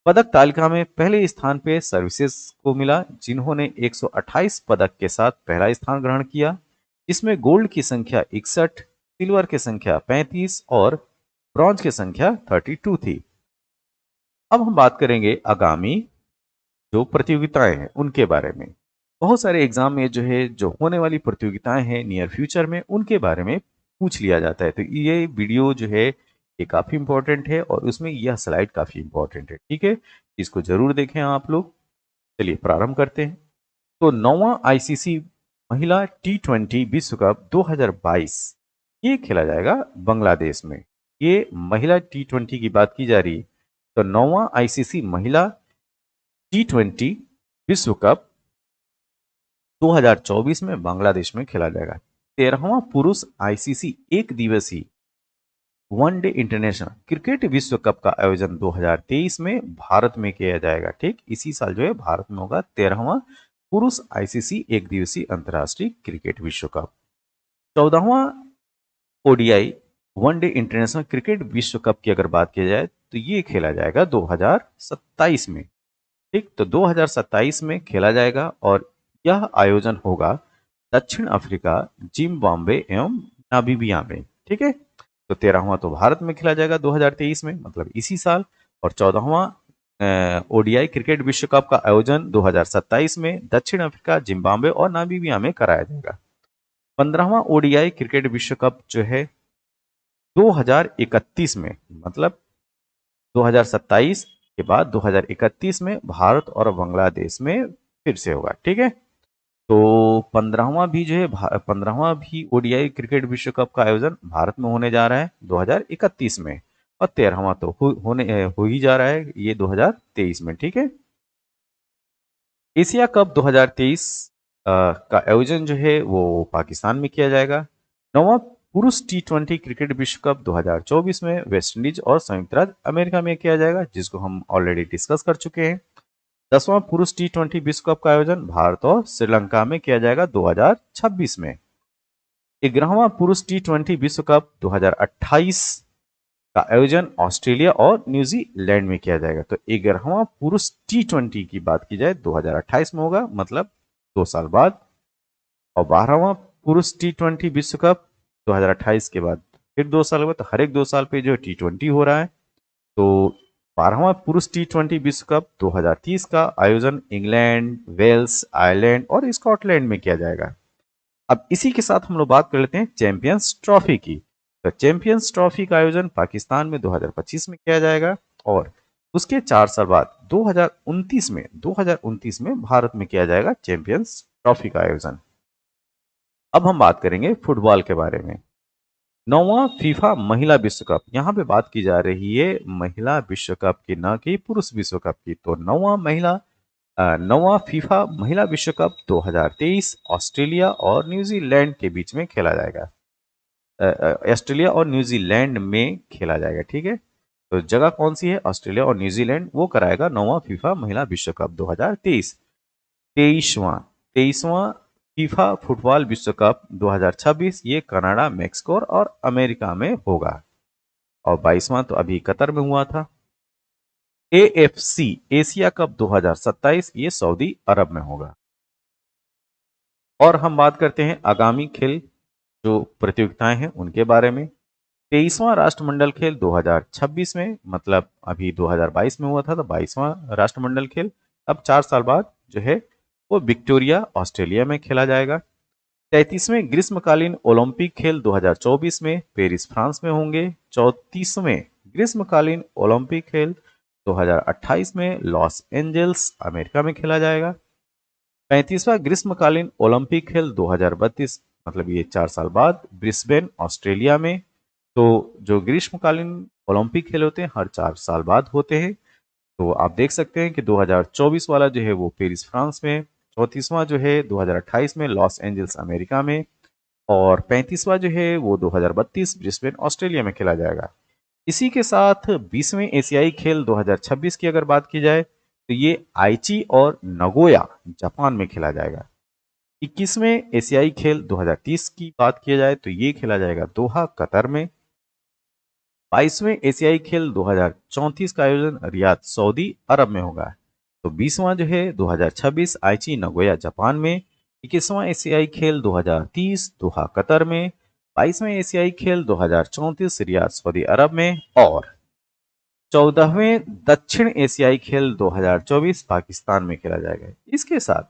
पदक तालिका में पहले स्थान पे सर्विसेज को मिला जिन्होंने 128 पदक के साथ पहला स्थान ग्रहण किया। इसमें गोल्ड की संख्या 61, सिल्वर की संख्या 35 और ब्रॉन्ज की संख्या 32 थी। अब हम बात करेंगे आगामी जो प्रतियोगिताएं हैं उनके बारे में। बहुत सारे एग्जाम में जो है जो होने वाली प्रतियोगिताएं हैं नियर फ्यूचर में उनके बारे में पूछ लिया जाता है, तो ये वीडियो जो है ये काफी इंपॉर्टेंट है और उसमें यह स्लाइड काफी इंपॉर्टेंट है। ठीक है, इसको जरूर देखें आप लोग। चलिए प्रारंभ करते हैं। तो 9वां आईसीसी महिला T20 विश्व कप 2022 ये खेला जाएगा बांग्लादेश में। ये महिला T20 की बात की जा रही है। तो 9वां आईसीसी महिला T20 विश्व कप 2024 में बांग्लादेश में खेला जाएगा। 13वां पुरुष आईसीसी एक दिवसीय वनडे इंटरनेशनल क्रिकेट विश्व कप का आयोजन 2023 में भारत में किया जाएगा। ठीक, इसी साल जो है भारत में होगा 13वां पुरुष आईसीसी एक दिवसीय अंतर्राष्ट्रीय क्रिकेट विश्व कप। 14वां ओडीआई वनडे इंटरनेशनल क्रिकेट विश्व कप की अगर बात की जाए तो ये खेला जाएगा 2027 में। ठीक, तो 2027 में खेला जाएगा और यह आयोजन होगा दक्षिण अफ्रीका, जिम्बाब्वे एवं नामीबिया में। ठीक है, तो 13वां तो भारत में खेला जाएगा 2023 में मतलब इसी साल, और 14वां ओडीआई क्रिकेट विश्व कप का आयोजन 2027 में दक्षिण अफ्रीका, जिम्बाब्वे और नामीबिया में कराया जाएगा। 15वां ओडीआई क्रिकेट विश्व कप जो है 2031 में मतलब 2027 के बाद 2031 में भारत और बांग्लादेश में फिर से होगा। ठीक है, तो 15वां भी जो है 15वां भी ओडीआई क्रिकेट विश्व कप का आयोजन भारत में होने जा रहा है 2031 में, और 13वां तो हो ही जा रहा है ये 2023 में। ठीक है, एशिया कप 2023 का आयोजन जो है वो पाकिस्तान में किया जाएगा। 9वां पुरुष T20 क्रिकेट विश्व कप 2024 में वेस्ट इंडीज और संयुक्त राज्य अमेरिका में किया जाएगा जिसको हम ऑलरेडी डिस्कस कर चुके हैं। 10वां पुरुष T20 विश्व कप का आयोजन भारत और श्रीलंका में किया जाएगा 2026 में। 11वां पुरुष T20 विश्व कप 2028 का आयोजन ऑस्ट्रेलिया और न्यूजीलैंड में किया जाएगा। तो 11वां पुरुष T20 की बात की जाए 2028 में होगा मतलब 2 साल बाद, और 12वां पुरुष T20 विश्व कप 2028 के बाद फिर 2 साल बाद, तो हर एक 2 साल पे जो T20 हो रहा है। तो 12वां पुरुष T20 विश्व कप 2030 का आयोजन इंग्लैंड, वेल्स, आयरलैंड और स्कॉटलैंड में किया जाएगा। अब इसी के साथ हम लोग बात कर लेते हैं चैंपियंस ट्रॉफी की। तो चैंपियंस ट्रॉफी का आयोजन पाकिस्तान में 2025 में किया जाएगा और उसके 4 साल बाद 2029 में भारत में किया जाएगा चैंपियंस ट्रॉफी का आयोजन। अब हम बात करेंगे फुटबॉल के बारे में। 9वां फीफा महिला विश्व कप, यहाँ पे बात की जा रही है महिला विश्व कप की, न कि पुरुष विश्व कप की। तो 9वां फीफा महिला विश्व कप 2023 ऑस्ट्रेलिया और न्यूजीलैंड के बीच में खेला जाएगा। ऑस्ट्रेलिया और न्यूजीलैंड में खेला जाएगा। ठीक है, तो जगह कौन सी है, ऑस्ट्रेलिया और न्यूजीलैंड, वो कराएगा 9वां फीफा महिला विश्व कप 2023। 23वां फीफा फुटबॉल विश्व कप 2026 ये कनाडा, मेक्सिको और अमेरिका में होगा। और 22वां तो अभी कतर में हुआ था। AFC एशिया कप 2027 ये सऊदी अरब में होगा। और हम बात करते हैं आगामी खेल जो प्रतियोगिताएं हैं उनके बारे में। 23वां राष्ट्रमंडल खेल 2026 में, मतलब अभी 2022 में हुआ था, तो 22वां राष्ट्रमंडल खेल अब 4 साल बाद जो है वो विक्टोरिया ऑस्ट्रेलिया में खेला जाएगा। 33वें ग्रीष्मकालीन ओलंपिक खेल 2024 में पेरिस फ्रांस में होंगे। 34वें ग्रीष्मकालीन ओलंपिक खेल 2028 में लॉस एंजल्स अमेरिका में खेला जाएगा। 35वां ग्रीष्मकालीन ओलंपिक खेल 2032, मतलब ये 4 साल बाद ब्रिस्बेन ऑस्ट्रेलिया में। तो जो ग्रीष्मकालीन ओलंपिक खेल होते हैं हर 4 साल बाद होते हैं। तो आप देख सकते हैं कि 2024 वाला जो है वो पेरिस फ्रांस में, 34वां जो है 2028 में लॉस एंजल्स अमेरिका में, और 35वां जो है वो 2032 ब्रिस्बेन ऑस्ट्रेलिया में खेला जाएगा। इसी के साथ 20वें एशियाई खेल 2026 की अगर बात की जाए तो ये आइची और नगोया जापान में खेला जाएगा। 21वें एशियाई खेल 2030 की बात किया जाए तो ये खेला जाएगा दोहा कतर में। 22वें एशियाई खेल 2034 का आयोजन रियाद सऊदी अरब में होगा। तो 20वां जो है 2026 आइची नगोया जापान में। 21वां एशियाई खेल 2030 दोहा कतर में। 22वें एशियाई खेल 2034 रियाद सऊदी अरब में। और 14वें दक्षिण एशियाई खेल 2024 पाकिस्तान में खेला जाएगा। इसके साथ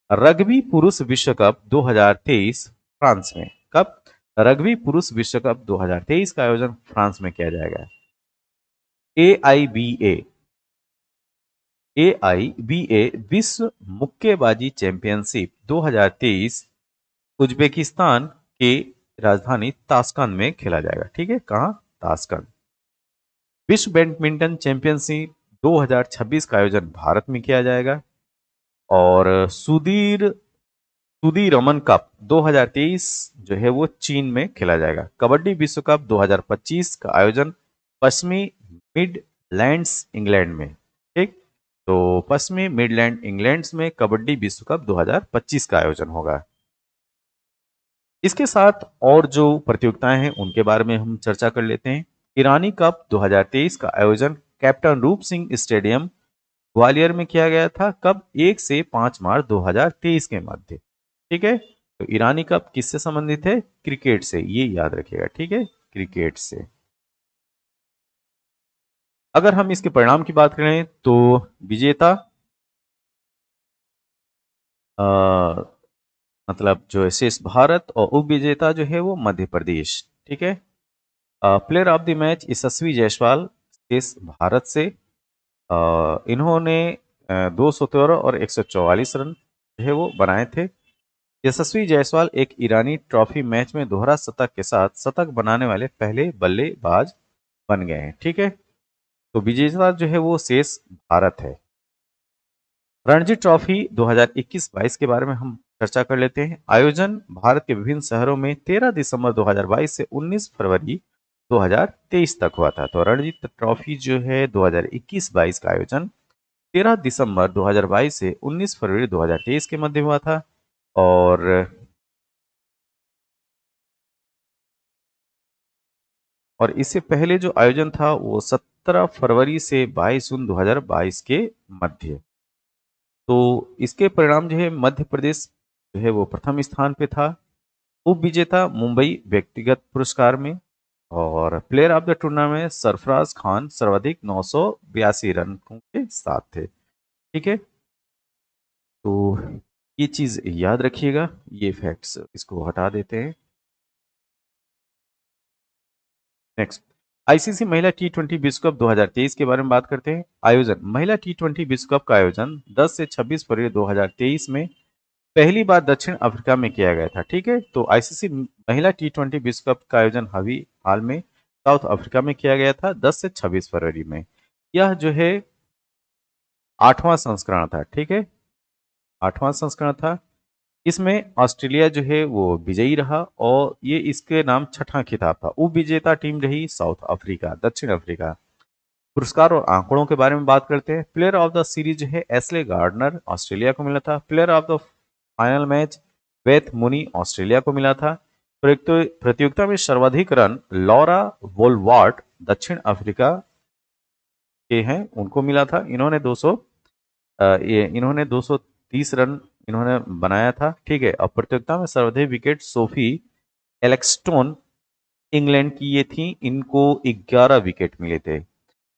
रग्बी पुरुष विश्व कप 2023 फ्रांस में। कब? रग्बी पुरुष विश्व कप 2023 का आयोजन फ्रांस में किया जाएगा। AIBA AIBA विश्व मुक्केबाजी चैंपियनशिप 2023 उज्बेकिस्तान के राजधानी ताशकंद में खेला जाएगा। ठीक है, कहां? ताशकंद। विश्व बैडमिंटन चैंपियनशिप 2026 का आयोजन भारत में किया जाएगा। और सुदीरमन कप 2023 जो है वो चीन में खेला जाएगा। कबड्डी विश्व कप 2025 का आयोजन पश्चिमी मिडलैंड्स इंग्लैंड में। ठीक, तो पश्चिमी मिडलैंड इंग्लैंड में कबड्डी विश्व कप 2025 का आयोजन होगा। इसके साथ और जो प्रतियोगिताएं हैं उनके बारे में हम चर्चा कर लेते हैं। ईरानी कप 2023 का आयोजन कैप्टन रूप सिंह स्टेडियम ग्वालियर में किया गया था। कब? 1 से 5 मार्च 2023 के मध्य। ठीक है, तो ईरानी कप किससे संबंधित है? क्रिकेट से, ये याद रखिएगा। ठीक है, क्रिकेट से। अगर हम इसके परिणाम की बात करें तो विजेता मतलब जो है शेष भारत, और उप विजेता जो है वो मध्य प्रदेश। ठीक है, प्लेयर ऑफ द मैच यशस्वी जायसवाल शेष भारत से। इन्होंने 213 और 144 रन जो है वो बनाए थे। यशस्वी जायसवाल एक ईरानी ट्रॉफी मैच में दोहरा शतक के साथ शतक बनाने वाले पहले बल्लेबाज बन गए हैं। ठीक है, तो विजेता जो है वो शेष भारत है। रणजी ट्रॉफी 2021-22 के बारे में हम चर्चा कर लेते हैं। आयोजन भारत के विभिन्न शहरों में 13 दिसंबर 2022 से 19 फरवरी 2023 तक हुआ था। तो रणजी ट्रॉफी जो है 2021-22 का आयोजन 13 दिसंबर 2022 से 19 फरवरी 2023 के मध्य हुआ था। और इससे पहले जो आयोजन था वो 17 फरवरी से 22 जून 2022 के मध्य। तो इसके परिणाम जो है मध्य प्रदेश जो है वो प्रथम स्थान पे था। उप विजेता मुंबई व्यक्तिगत पुरस्कार में। और player of the tournament Sarfaraz Khan सर्वाधिक 982 रन के साथ थे। ठीक है, तो ये चीज याद रखिएगा, ये फैक्ट्स इसको हटा देते हैं। नेक्स्ट, आईसीसी महिला T20 विश्व कप 2023 के बारे में बात करते हैं। आयोजन महिला T20 विश्व कप का आयोजन 10 से 26 फरवरी 2023 में पहली बार दक्षिण अफ्रीका में किया गया था। ठीक है, तो आईसीसी महिला T20 विश्व कप का आयोजन हाल में साउथ अफ्रीका में किया गया था 10 से 26 फरवरी में। यह जो है 8वां संस्करण था। ठीक है, 8वां संस्करण था। इसमें ऑस्ट्रेलिया जो है वो विजयी रहा और ये इसके नाम छठा खिताब था। उप विजेता टीम रही साउथ अफ्रीका, दक्षिण अफ्रीका। पुरस्कार और आंकड़ों के बारे में बात करते हैं। प्लेयर ऑफ द सीरीज जो है एस्ले गार्डनर ऑस्ट्रेलिया को मिला था। Player of the final match Beth Mooney Australia को मिला था। प्रतियोगिता में सर्वाधिक रन लॉरा वोलवार्ट दक्षिण अफ्रीका के हैं, उनको मिला था। इन्होंने 230 रन इन्होंने बनाया था, ठीक है। अब प्रतियोगिता में सर्वाधिक विकेट सोफी एलेक्सटोन इंग्लैंड की ये थी, इनको 11 विकेट मिले थे।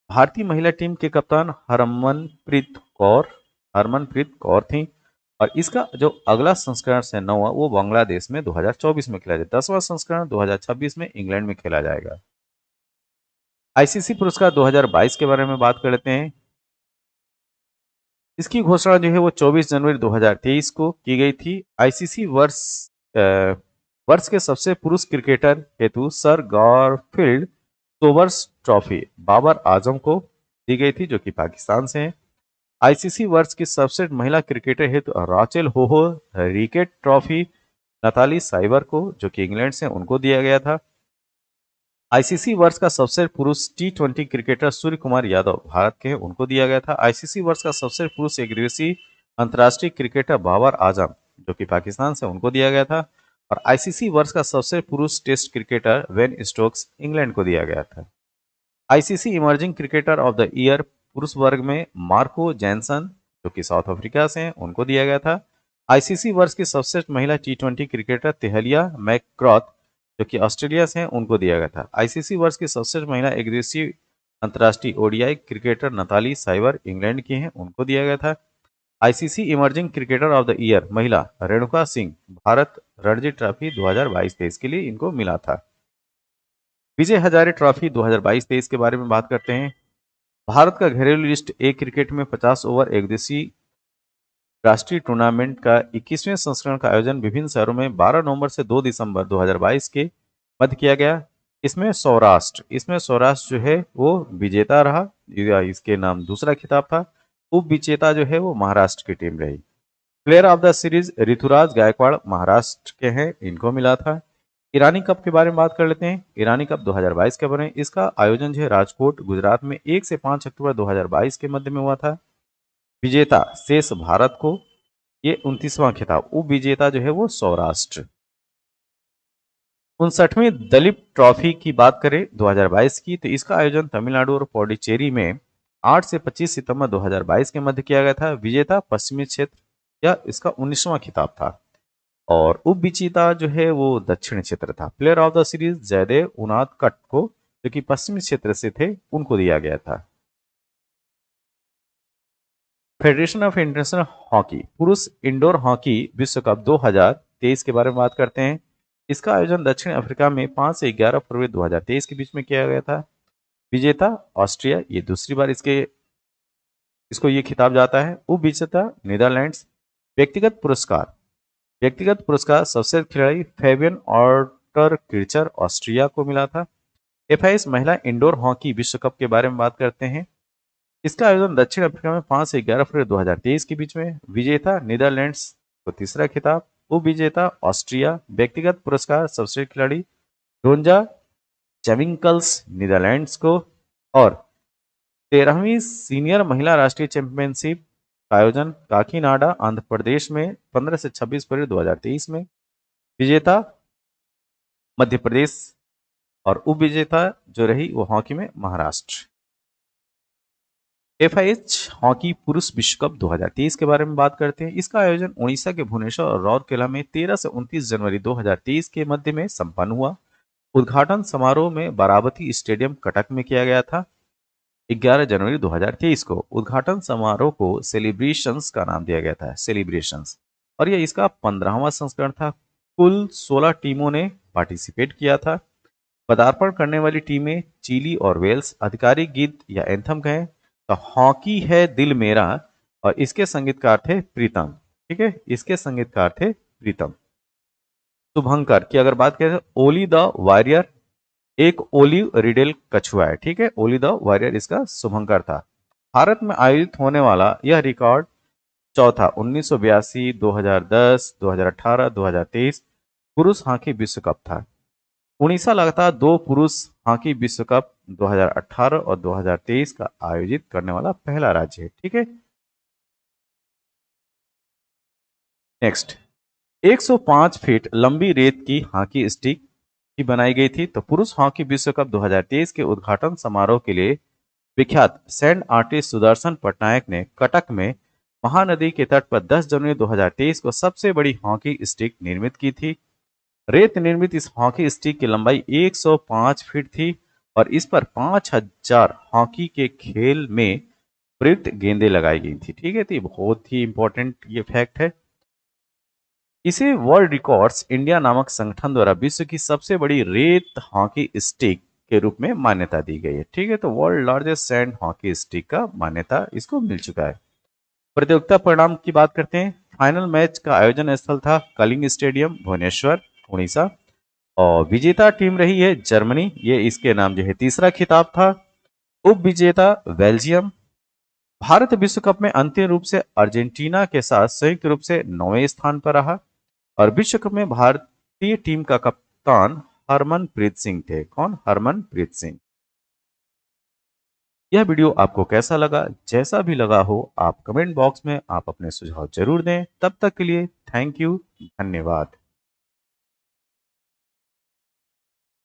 भारतीय महिला टीम के कप्तान हरमनप्रीत कौर थी। और इसका जो अगला संस्करण से 9वां वो बांग्लादेश में 2024 में खेला जाए। 10वां संस्करण 2026 में इंग्लैंड में खेला जाएगा। आईसीसी पुरस्कार 2022 के बारे में बात कर लेते हैं। इसकी घोषणा जो है वो 24 जनवरी 2023 को की गई थी। आईसीसी वर्ष के सबसे पुरुष क्रिकेटर हेतु sir Garfield Sobers trophy Babar Azam को दी गई थी, जो कि पाकिस्तान से है। आईसीसी वर्ष की सबसे महिला क्रिकेटर हेतु राचेल होहो रिकेट ट्रॉफी नताली साइबर को, जो कि इंग्लैंड से, उनको दिया गया था। आईसीसी वर्ष का सबसे पुरुष टी20 क्रिकेटर सूर्य कुमार यादव भारत के हैं, उनको दिया गया था। आईसीसी वर्ष का सबसे पुरुष एकदिवसीय अंतर्राष्ट्रीय क्रिकेटर बाबर आजम, जो कि पाकिस्तान से, उनको दिया गया था। और आईसीसी वर्ष का सबसे पुरुष test cricketer Ben Stokes England को दिया गया था। ICC emerging cricketer of the year पुरुष वर्ग में मार्को जैनसन, जो कि साउथ अफ्रीका से हैं, उनको दिया गया था। आईसीसी वर्ष की सबसे महिला टी20 क्रिकेटर तेहलिया मैकग्रॉथ, जो कि ऑस्ट्रेलिया से हैं, उनको दिया गया था। आईसीसी वर्ष की सबसे महिला एकदिवसीय अंतर्राष्ट्रीय ODI cricketer Natalie cyber England की हैं, उनको दिया गया था। ICC emerging cricketer of the year महिला रेणुका सिंह भारत रणजी ट्रॉफी 2022-23 के लिए इनको मिला था। विजय हजारे ट्रॉफी 2022-23 के बारे में बात करते हैं। भारत का घरेलू लिस्ट ए क्रिकेट में 50 ओवर एकदिवसीय राष्ट्रीय टूर्नामेंट का 21वें संस्करण का आयोजन विभिन्न शहरों में 12 नवंबर से 2 दिसंबर 2022 के मध्य किया गया। इसमें सौराष्ट्र जो है वो विजेता रहा, या इसके नाम दूसरा खिताब था। उप विजेता जो है वो महाराष्ट्र की टीम रही। Player of the series Ruturaj Gaikwad Maharashtra के हैं, इनको मिला था। ईरानी कप के बारे में बात कर लेते हैं। ईरानी कप 2022 के बारे में, इसका आयोजन जो है राजकोट गुजरात में 1 से 5 अक्टूबर 2022 के मध्य में हुआ था। विजेता शेष भारत को, ये 29वां खिताब। उप विजेता जो है वो सौराष्ट्र। 59वीं दलीप ट्रॉफी की बात करें 2022 की, तो इसका आयोजन तमिलनाडु और पौडीचेरी में 8 से 25 सितंबर 2022 के मध्य किया गया था। विजेता पश्चिमी क्षेत्र, या इसका 19वां खिताब था। और उप विजेता जो है वो दक्षिण क्षेत्र था। Player of the series Jaydev Unadkat को, जो कि पश्चिमी क्षेत्र से थे, उनको दिया गया था। फेडरेशन ऑफ इंटरनेशनल हॉकी पुरुष इंडोर हॉकी विश्व कप 2023 के बारे में बात करते हैं। इसका आयोजन दक्षिण अफ्रीका में 5 से 11 फरवरी 2023 के बीच में किया गया था। विजेता ऑस्ट्रिया, ये दूसरी बार इसको ये खिताब जाता है। उप विजेता नीदरलैंड्स। व्यक्तिगत पुरस्कार सबसे खिलाड़ी फेबियन ऑर्टर क्रिचर ऑस्ट्रिया को मिला था। एफआईएस महिला इंडोर हॉकी विश्व कप के बारे में बात करते हैं। इसका आयोजन दक्षिण अफ्रीका में 5 से 11 फरवरी 2023 के बीच में। विजेता नीदरलैंड्स को तीसरा खिताब। उप विजेता ऑस्ट्रिया। व्यक्तिगत पुरस्कार सबसे खिलाड़ी रोंजा चैविंकल्स नीदरलैंड्स को। और 13वीं सीनियर महिला राष्ट्रीय चैंपियनशिप का आयोजन काकीनाडा आंध्र प्रदेश में 15 से 26 फरवरी 2023 में। विजेता मध्य प्रदेश, और उप विजेता जो रही वो हॉकी में महाराष्ट्र। एफआईएच हॉकी पुरुष विश्व कप 2023 के बारे में बात करते हैं। इसका आयोजन उड़ीसा के भुवनेश्वर और राउरकेला में 13 से 29 जनवरी 2023 के मध्य में संपन्न हुआ। उद्घाटन समारोह में बाराबती स्टेडियम कटक में किया गया था 11 जनवरी 2023 को। उद्घाटन समारोह को सेलिब्रेशंस का नाम दिया गया था, सेलिब्रेशंस। और यह इसका 15वां संस्करण था। कुल 16 टीमों ने पार्टिसिपेट किया था। पदार्पण करने वाली टीमें चिली और वेल्स। आधिकारिक गीत या एंथम कहें तो हॉकी है दिल मेरा, और इसके संगीतकार थे प्रीतम। ठीक है, इसके संगीतकार थे प्रीतम। शुभंकर की अगर बात करें तो ओली द वॉरियर एक ओलिव रिडेल कछुआ है। ठीक है, ओली द वॉरियर इसका शुभंकर था। भारत में आयोजित होने वाला यह रिकॉर्ड चौथा 1982, 2010, 2018, 2023 पुरुष हॉकी विश्व कप था। उड़ीसा लगातार 2 पुरुष हॉकी विश्व कप 2018 और 2023 का आयोजित करने वाला पहला राज्य है। ठीक है, नेक्स्ट 105 फीट लंबी रेत की हॉकी स्टिक की बनाई गई थी। तो पुरुष हॉकी विश्व कप 2023 के उद्घाटन समारोह के लिए विख्यात सैंड आर्टिस्ट सुदर्शन पटनायक ने कटक में महानदी के तट पर 10 जनवरी 2023 को सबसे बड़ी हॉकी स्टिक निर्मित की थी। रेत निर्मित इस हॉकी स्टिक की लंबाई 105 फीट थी और इस पर 5000 हॉकी के खेल में प्रयुक्त गेंदें लगाई गई थी। ठीक है, तो ये बहुत ही इंपॉर्टेंट ये फैक्ट है। इसे वर्ल्ड रिकॉर्ड्स इंडिया नामक संगठन द्वारा विश्व की सबसे बड़ी रेत हॉकी स्टिक के रूप में मान्यता दी गई है। ठीक है, तो world largest sand hockey stick का मान्यता इसको मिल चुका है। प्रतियोगिता परिणाम की बात करते हैं। फाइनल मैच का आयोजन स्थल था कलिंग स्टेडियम, भुवनेश्वर, उड़ीसा। और विजेता टीम रही है जर्मनी, ये इसके नाम जो है तीसरा खिताब था। उप विजेता बेल्जियम। भारत विश्व कप में अंतिम रूप से अर्जेंटीना के साथ संयुक्त रूप से 9वें स्थान पर रहा। और विश्व कप में भारतीय टीम का कप्तान हरमनप्रीत सिंह थे। कौन? हरमनप्रीत सिंह। यह वीडियो आपको कैसा लगा? जैसा भी लगा हो आप कमेंट बॉक्स में आप अपने सुझाव जरूर दें। तब तक के लिए थैंक यू, धन्यवाद।